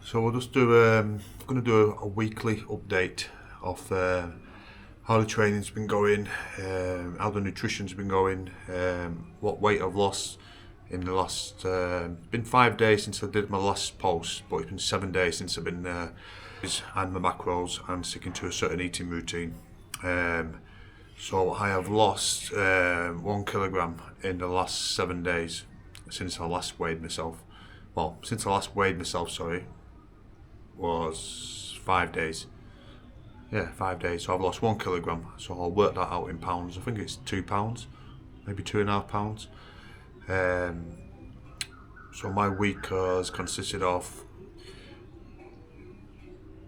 So we'll just do. Going to do a weekly update of how the training's been going, how the nutrition's been going, what weight I've lost in the last. It's been 5 days since I did my last post, but it's been 7 days since I've been and my macros and sticking to a certain eating routine. So I have lost 1 kilogram in the last 7 days since I last weighed myself. Well, since I last weighed myself, was 5 days. Yeah, 5 days. So I've lost 1 kilogram. So I'll work that out in pounds. I think it's £2, maybe £2.5. So my week has consisted of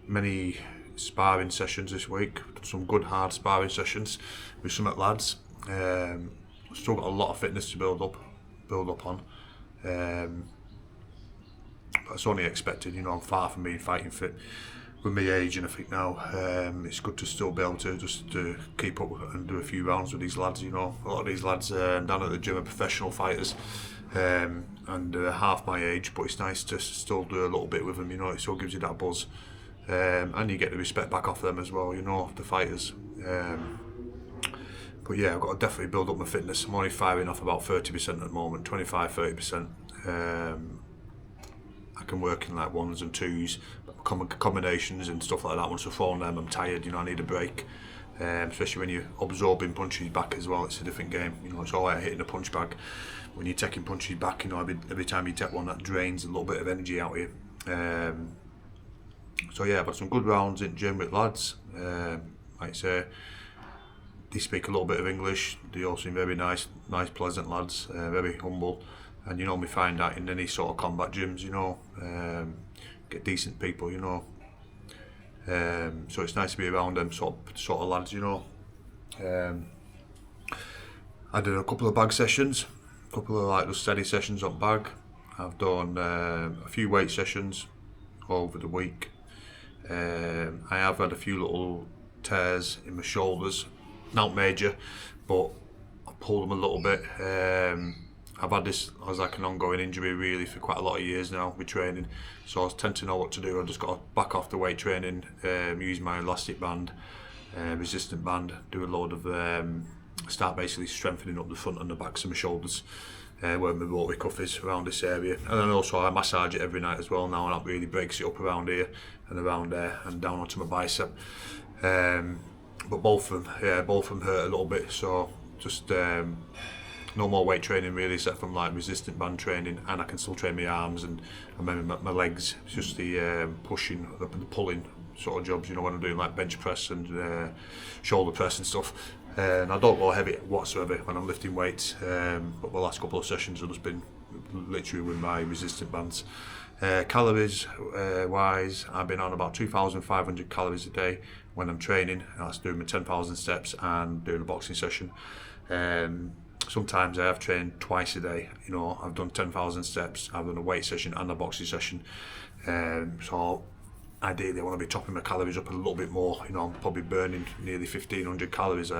many sparring sessions this week. Some good hard sparring sessions with some lads. Still got a lot of fitness to build up on. But it's only expected, I'm far from being fighting fit with my age, and I think now it's good to still be able to just keep up and do a few rounds with these lads. A lot of these lads down at the gym are professional fighters, and half my age, but it's nice to still do a little bit with them. It still gives you that buzz, and you get the respect back off them as well. The fighters. But yeah, I've got to definitely build up my fitness. I'm only firing off about 30% at the moment, 25-30%. I can work in like ones and twos, combinations and stuff like that. Once I've thrown them, I'm tired. I need a break. Especially when you're absorbing punches back as well. It's a different game. It's all right hitting a punch bag. When you're taking punches back, every time you take one, that drains a little bit of energy out of you. So yeah, I've had some good rounds in gym with lads. Like I say, they speak a little bit of English. They all seem very nice, pleasant lads, very humble. And me find that in any sort of combat gyms, get decent people, so it's nice to be around them sort of lads, I did a couple of bag sessions, a couple of just steady sessions on bag. I've done a few weight sessions over the week. I have had a few little tears in my shoulders, not major, but I pulled them a little bit. I've had this as like an ongoing injury really for quite a lot of years now with training, so I tend to know what to do. I just got to back off the weight training, use my elastic band, resistant band, do a load of, start basically strengthening up the front and the backs of my shoulders, where my rotary cuff is around this area. And then also I massage it every night as well now, and that really breaks it up around here and around there and down onto my bicep. But both of them hurt a little bit, so just no more weight training really, except from like resistant band training, and I can still train my arms and maybe my legs. It's just the pushing, the pulling sort of jobs, when I'm doing like bench press and shoulder press and stuff. And I don't go heavy whatsoever when I'm lifting weights, but the last couple of sessions have just been literally with my resistant bands. Calories wise, I've been on about 2,500 calories a day when I'm training. That's doing my 10,000 steps and doing a boxing session. Sometimes I have trained twice a day. I've done 10,000 steps, I've done a weight session and a boxing session. So ideally I want to be topping my calories up a little bit more. I'm probably burning nearly 1,500 calories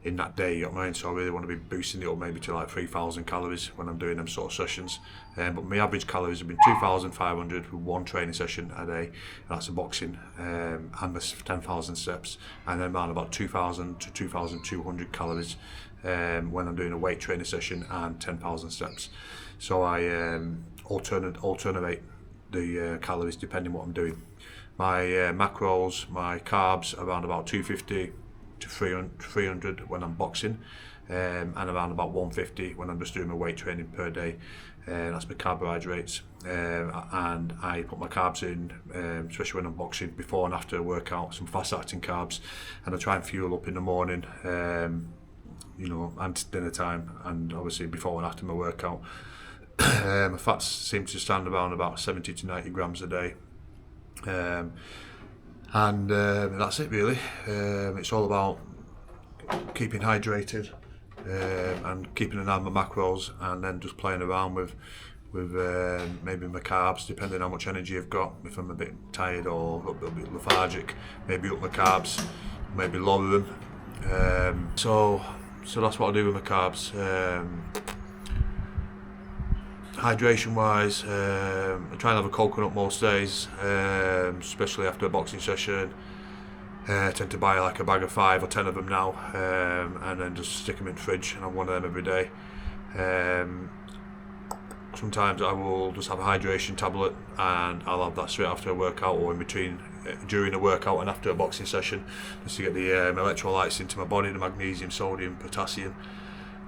in that day, so I really want to be boosting it up maybe to like 3,000 calories when I'm doing them sort of sessions. But my average calories have been 2,500 with one training session a day. That's a boxing and the 10,000 steps, and then around about 2,000 to 2,200 calories when I'm doing a weight training session and 10,000 steps. So I alternate the calories depending what I'm doing. My macros, my carbs, around about 250 to 300 when I'm boxing, and around about 150 when I'm just doing my weight training per day. That's my carbohydrates, and I put my carbs in, especially when I'm boxing, before and after a workout, some fast acting carbs, and I try and fuel up in the morning, and dinner time, and obviously before and after my workout. My fats seem to stand around about 70 to 90 grams a day, and that's it really. It's all about keeping hydrated and keeping an eye on my macros, and then just playing around with maybe my carbs, depending on how much energy I've got. If I'm a bit tired or a bit lethargic, maybe up my carbs, maybe lower them. So that's what I do with my carbs. hydration wise, I try and have a coconut most days, especially after a boxing session. I tend to buy like a bag of 5 or 10 of them now, and then just stick them in the fridge and have one of them every day. Sometimes I will just have a hydration tablet and I'll have that straight after a workout or in between, during a workout and after a boxing session, just to get the electrolytes into my body, the magnesium, sodium, potassium.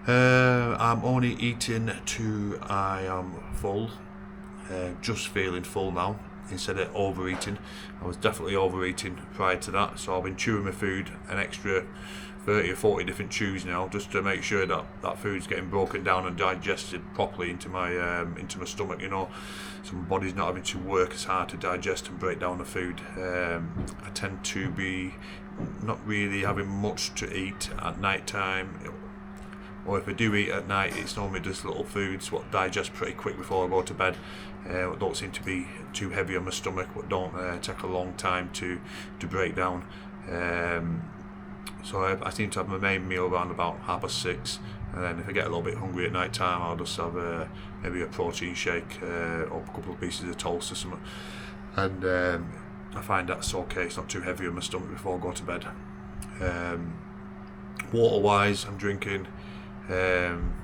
I'm only eating till I am full, just feeling full now instead of overeating. I was definitely overeating prior to that, so I've been chewing my food an extra 30 or 40 different chews now, just to make sure that that food's getting broken down and digested properly into my stomach, you know, so my body's not having to work as hard to digest and break down the food. I tend to be not really having much to eat at night time, or if I do eat at night, it's normally just little foods what digest pretty quick before I go to bed. Don't seem to be too heavy on my stomach, but don't take a long time to break down. So I seem to have my main meal around about 6:30, and then if I get a little bit hungry at night time, I'll just have maybe a protein shake or a couple of pieces of toast or something. And I find that's okay, it's not too heavy on my stomach before I go to bed. Water wise, I'm drinking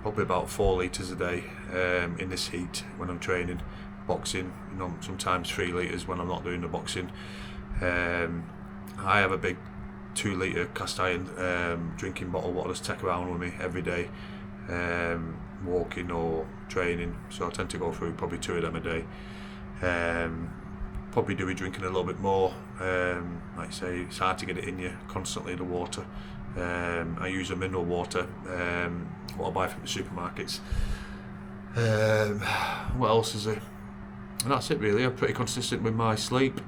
probably about 4 litres a day in this heat when I'm training. Boxing, you know, sometimes 3 litres when I'm not doing the boxing. I have a big 2 litre cast iron drinking bottle what I just take around with me every day, walking or training, so I tend to go through probably 2 of them a day. Probably do be drinking a little bit more, like I say, it's hard to get it in you constantly, the water. I use a mineral water, what I buy from the supermarkets. What else is it? And that's it really. I'm pretty consistent with my sleep.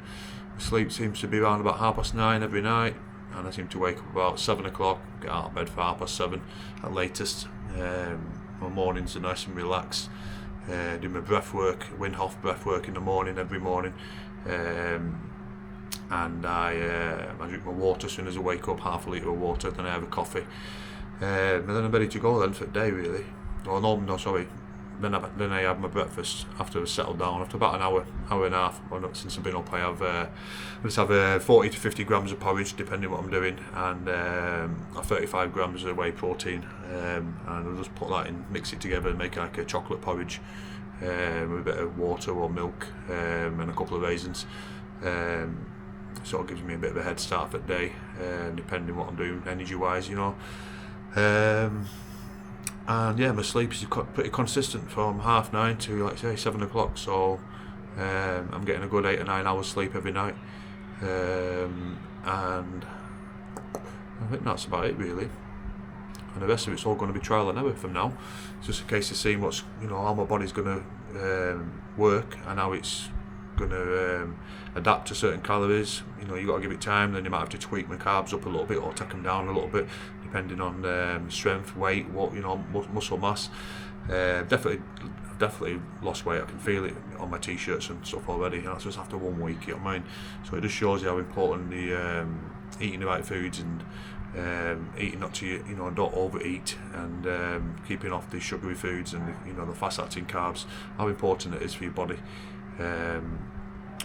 My sleep seems to be around about 9:30 every night, and I seem to wake up about 7 o'clock, get out of bed for 7:30 at latest. My mornings are nice and relaxed. Do my breath work, Wim Hof breath work in the morning, every morning. And I drink my water as soon as I wake up, half a litre of water, then I have a coffee. And then I'm ready to go then for the day really. Then I have my breakfast after I've settled down. After about an hour and a half, since I've been up, I just have 40 to 50 grams of porridge, depending what I'm doing, and 35 grams of whey protein, and I'll just put that in, mix it together, and make like a chocolate porridge with a bit of water or milk and a couple of raisins. Sort of gives me a bit of a head start for the day, depending what I'm doing energy-wise, you know. And yeah, my sleep is pretty consistent from 9:30 to, like say, 7 o'clock, so I'm getting a good 8 or 9 hours sleep every night, and I think that's about it really. And the rest of it's all going to be trial and error from now. It's just a case of seeing what's, you know, how my body's going to work and how it's going to adapt to certain calories. You know, you got to give it time. Then you might have to tweak my carbs up a little bit or take them down a little bit, depending on strength, weight, what, you know, muscle mass. Definitely lost weight. I can feel it on my t-shirts and stuff already. And that's just after 1 week, you know what I mean? So it just shows you how important the eating the right foods and eating not to, you know, don't overeat, and keeping off the sugary foods and the, you know, the fast-acting carbs, how important it is for your body.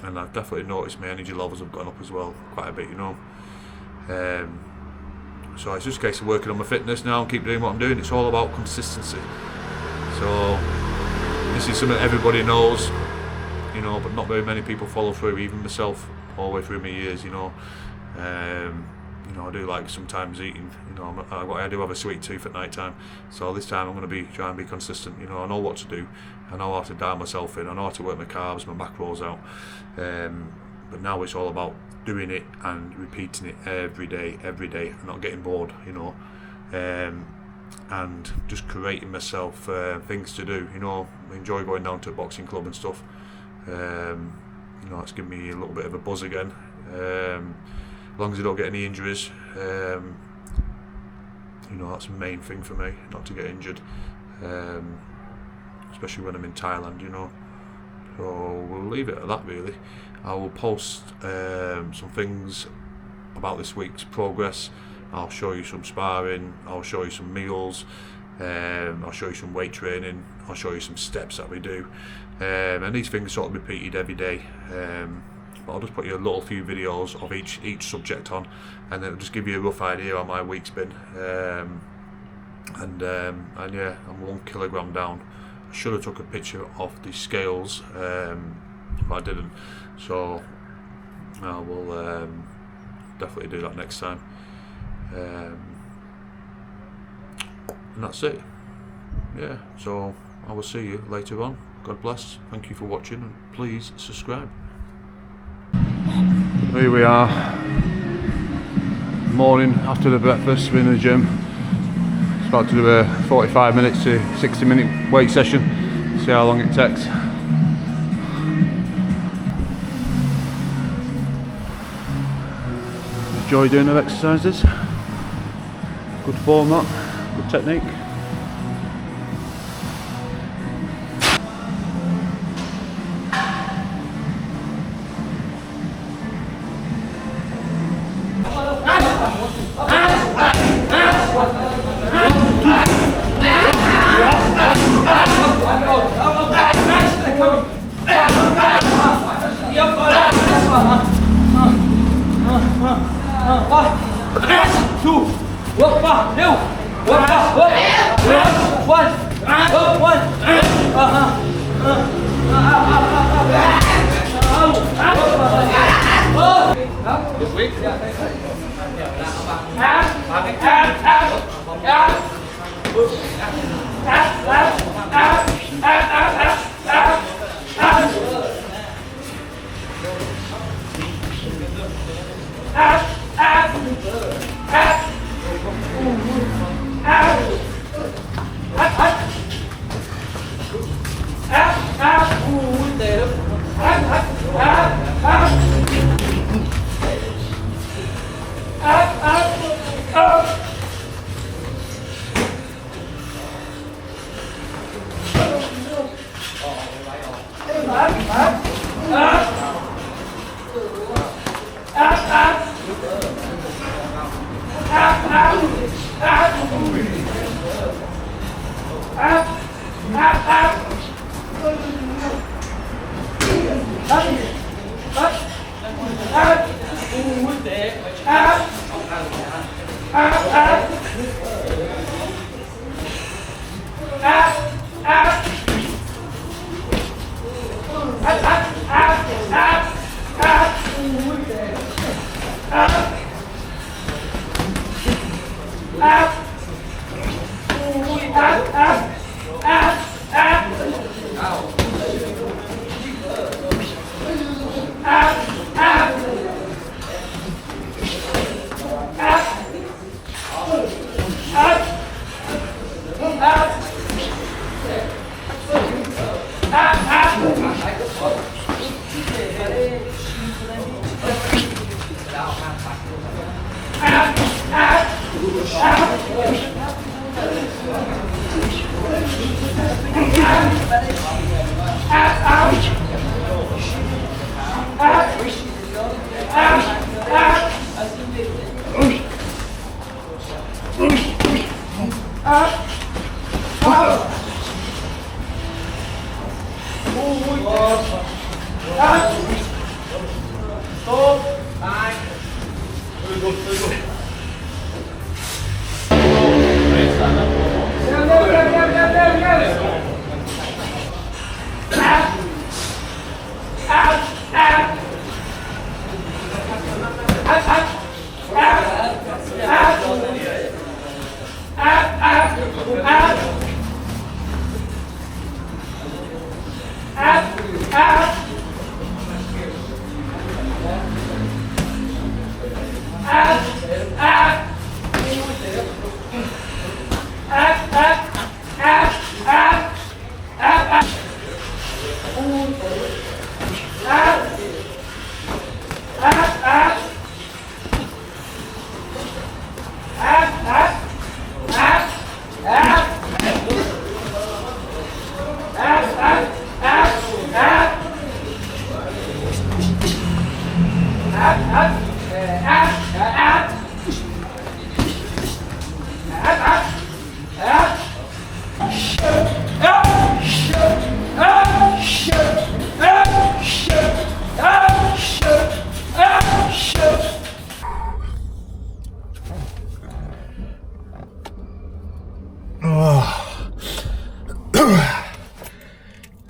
And I've definitely noticed my energy levels have gone up as well quite a bit, you know. So it's just a case of working on my fitness now and keep doing what I'm doing. It's all about consistency. So this is something everybody knows, you know, but not very many people follow through, even myself, all the way through my years, you know. You know, I do like sometimes eating, you know, I do have a sweet tooth at night time, so this time I'm going to try and be consistent. You know, I know what to do, I know how to dial myself in, I know how to work my carbs, my macros out, but now it's all about doing it and repeating it every day, and not getting bored, you know, and just creating myself things to do. You know, I enjoy going down to a boxing club and stuff. You know, it's given me a little bit of a buzz again. As long as I don't get any injuries, you know, that's the main thing for me, not to get injured, especially when I'm in Thailand, you know. So we'll leave it at that really. I will post some things about this week's progress. I'll show you some sparring, I'll show you some meals, I'll show you some weight training, I'll show you some steps that we do, and these things sort of repeated every day. But I'll just put you a little few videos of each subject on, and it'll just give you a rough idea how my week's been. And yeah, I'm 1 kilogram down. I should have took a picture of the scales, but I didn't. So I will definitely do that next time. And that's it. Yeah, so I will see you later on. God bless. Thank you for watching, and please subscribe. Here we are, morning after the breakfast. We're in the gym. It's about to do a 45 minutes to 60-minute weight session. See how long it takes. Enjoy doing the exercises. Good format, good technique.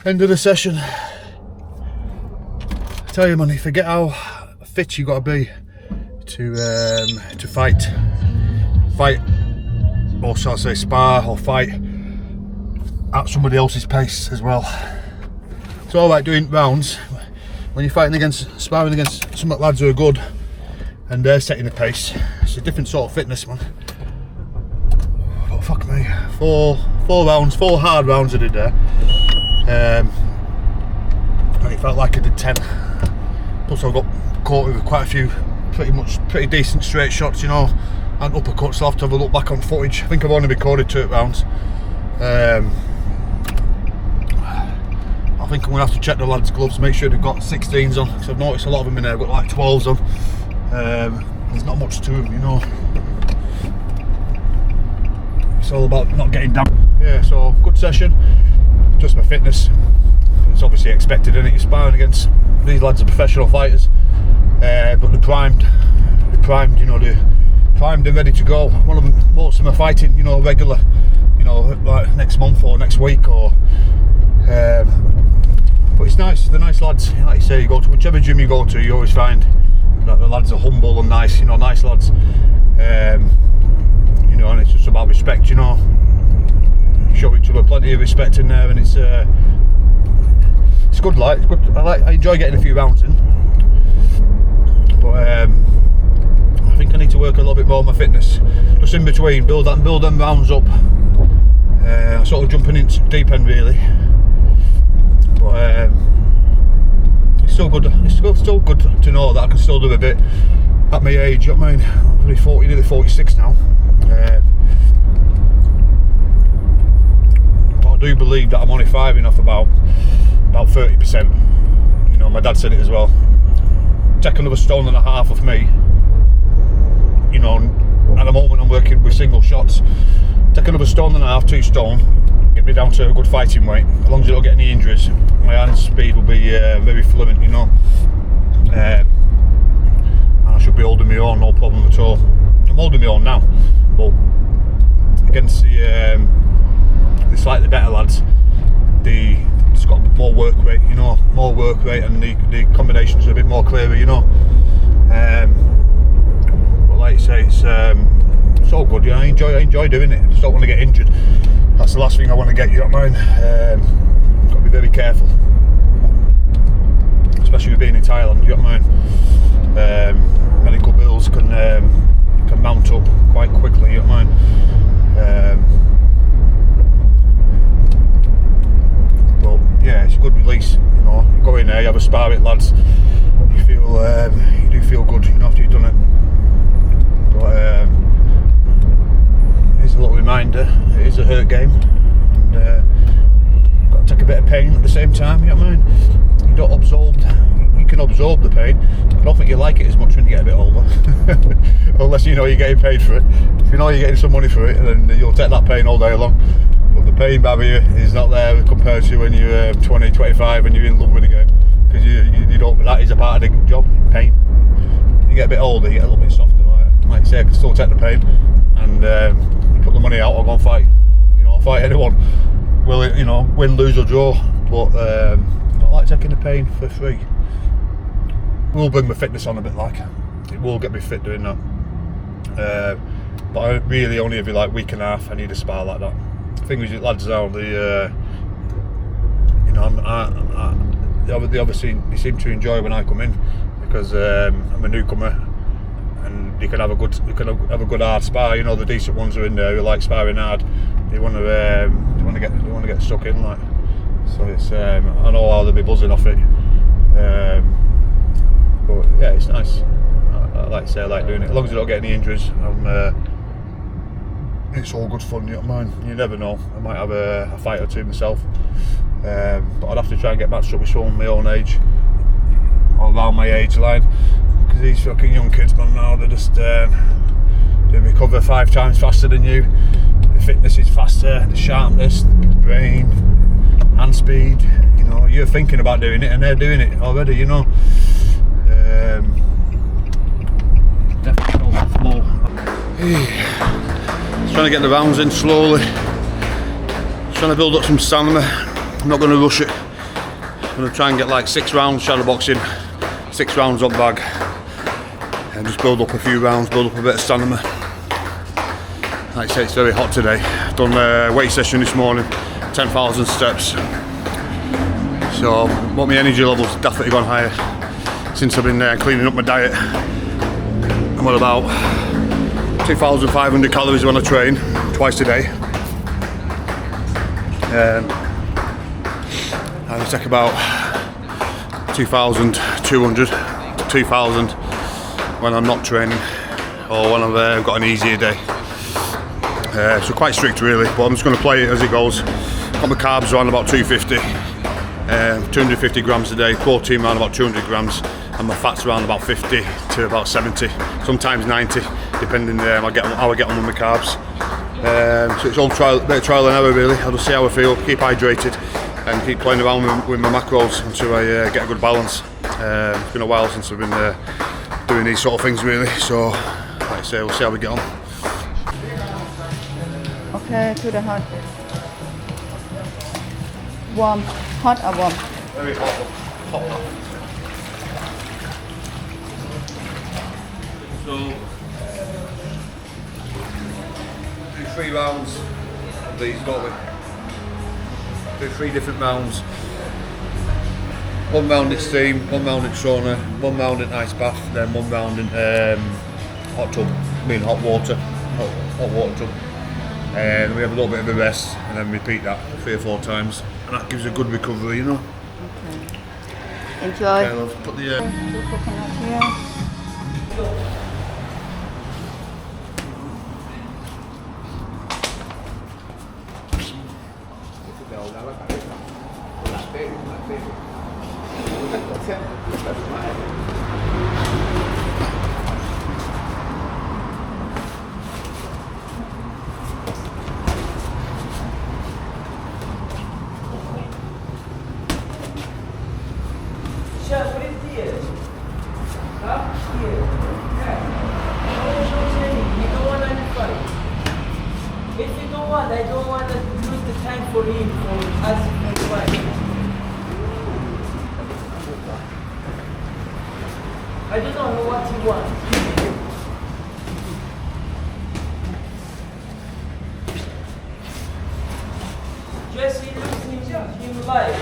End of the session. I tell you, man, you forget how fit you got to be to fight, or shall I say spar or fight at somebody else's pace as well. It's all right doing rounds when you're sparring against some lads who are good and they're setting the pace. It's a different sort of fitness, man. But fuck me, four hard rounds I did there, and it felt like I did 10. Plus I got caught with quite a few pretty decent straight shots, you know, and uppercuts. So I'll have to have a look back on footage. I think I've only recorded 2 rounds. I think I'm going to have to check the lads' gloves, make sure they've got 16s on, because I've noticed a lot of them in there have got like 12s on. There's not much to them, you know. It's all about not getting down. Yeah, so good session. Just my fitness. It's obviously expected, isn't it? You're sparring against these lads are professional fighters, but they're primed, you know, they're primed and ready to go. Most of them are fighting, you know, regular, you know, like next month or next week, or but it's nice. They're nice lads. Like you say, you go to whichever gym you go to, you always find that the lads are humble and nice, you know, nice lads. You know, and it's just about respect, you know. Show each other plenty of respect in there, and it's good. Like, it's good. I enjoy getting a few rounds in, but I think I need to work a little bit more on my fitness, just in between, build them rounds up. Sort of jumping into deep end really, but it's still good. It's still good to know that I can still do a bit at my age. You know what I mean? I'm probably 40, nearly 46 now. But I do believe that I'm only firing off about 30%. You know, my dad said it as well. Take another 1.5 stone off me. You know, at the moment I'm working with single shots. Take another 1.5 stone, 2 stone, get me down to a good fighting weight. As long as I don't get any injuries, my hand speed will be very fluent, you know. And I should be holding my own, no problem at all. I'm holding my own now, but against the slightly better lads, it's got more work rate, you know, and the combinations are a bit more clearer, you know. But like you say, it's all good. You know, I enjoy doing it. I just don't want to get injured. That's the last thing I want to get. You know what I mean? Got to be very careful, especially with being in Thailand. You know what I mean? Medical bills can mount up quite quickly. You know what I mean? But yeah, it's a good release. You know, you go in there, you have a spar with lads. You do feel good, you know, after you've done it. But it's a little reminder, it is a hurt game, and you've got to take a bit of pain at the same time, you know what I mean? You can absorb the pain. I don't think you like it as much when you get a bit older, unless you know you're getting paid for it. If you know you're getting some money for it, then you'll take that pain all day long. But the pain barrier is not there compared to when you're 20, 25 and you're in love with the game, because you don't, that is a part of the job, pain. You get a bit older, you get a little bit softer. Like I say, I can still take the pain and put the money out or go and fight. You know, fight anyone. Will it, you know, win, lose or draw? But I don't like taking the pain for free. It will bring my fitness on a bit, like it will get me fit doing that. But I really only every like week and a half I need a spar like that. The thing with lads now, you know, they obviously seem to enjoy when I come in, because I'm a newcomer. And you can have a good hard spar. You know, the decent ones are in there who like sparring hard. They want to get stuck in, like. So it's I know how they'll be buzzing off it. But yeah, it's nice. I like to say I like doing it. As long as I don't get any injuries, it's all good fun. You know what I mean? You never know. I might have a fight or two myself. But I'd have to try and get matched up with someone my own age or around my age line. Because these fucking young kids, man, now they just they recover 5 times faster than you. The fitness is faster, the sharpness, the brain, hand speed. You know, you're thinking about doing it and they're doing it already. You know, definitely goes the flow. Trying to get the rounds in slowly. Trying to build up some stamina. I'm not going to rush it. going to try and get like 6 rounds shadow boxing, 6 rounds on bag, and just build up a few rounds, build up a bit of stamina. Like I say, it's very hot today. I've done a weight session this morning, 10,000 steps. So, but my energy levels have definitely gone higher since I've been cleaning up my diet. I'm at about 2,500 calories when I train, twice a day. I take about 2,200 to 2,000 when I'm not training or when I've got an easier day. So quite strict really, but I'm just going to play it as it goes. Got my carbs around about 250, 250 grams a day, protein around about 200 grams, and my fats around about 50 to about 70, sometimes 90, depending how I get on with my carbs. So it's all bit of trial and error really. I'll just see how I feel, keep hydrated, and keep playing around with my macros until I get a good balance. It's been a while since I've been doing these sort of things really, so like I say, we'll see how we get on. Okay, to the hot. Warm. Hot or warm? Very hot. Hot. So, do 3 rounds of these, don't we? Do 3 different rounds. 1 round in steam, 1 round in sauna, 1 round in ice bath, then 1 round in hot tub, hot water tub. And we have a little bit of a rest and then repeat that 3 or 4 times, and that gives a good recovery, you know. Okay. Enjoy. Okay, love. Put the Coconut here. Chef, what is this? Huh? Here. Yeah. You don't want any fight. If you don't want, I don't want to lose the time for him for asking for fight. I don't know what you want. Just he losing him life.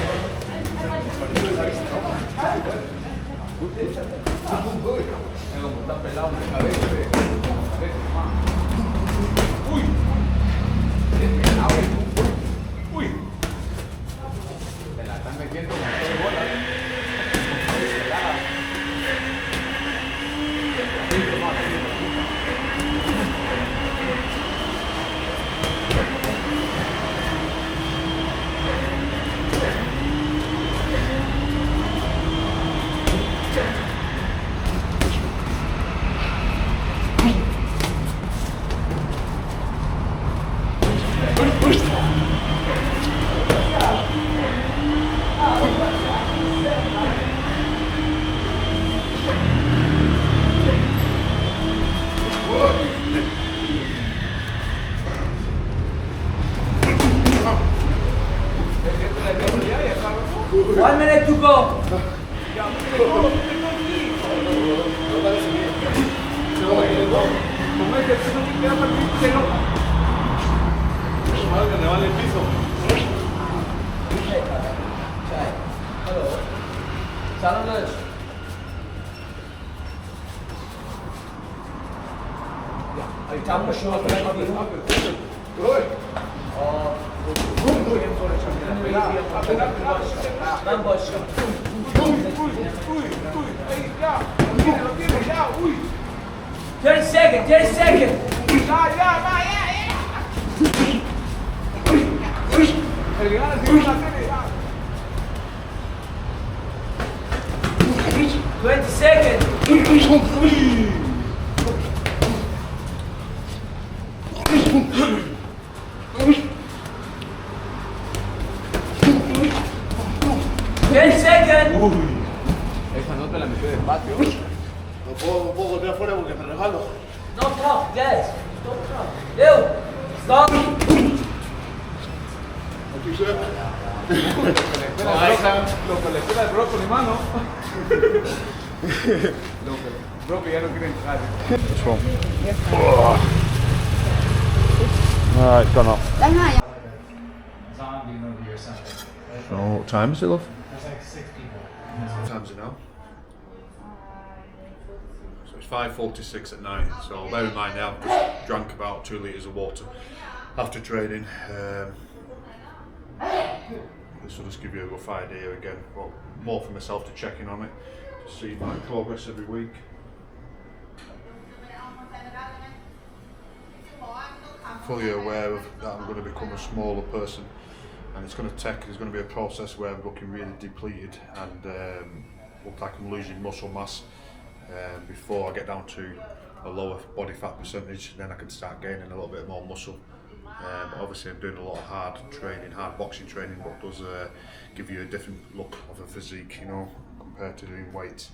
One minute to go. Thirty seconds. Esa no te la metí despacio. No puedo volver afuera porque me regalo. Don't talk, guys. Don't talk. Eu. Stop. Thank you, sir. Lo que le queda el brócoli, mano. Brócoli ya no quiere entrar. This one. Alright, it's gone off. Đánh hai ạ. So, what time is it, love? What time is it now? So it's 5:46 at night. So bear in mind now, I've just drank about 2 litres of water after training. This will just give you a rough idea again, but more for myself to check in on it, to see my progress every week. I'm fully aware of that I'm going to become a smaller person, and there's going to be a process where I'm looking really depleted and look like I'm losing muscle mass before I get down to a lower body fat percentage. Then I can start gaining a little bit more muscle. But obviously I'm doing a lot of hard boxing training, what does give you a different look of a physique, you know, compared to doing weights.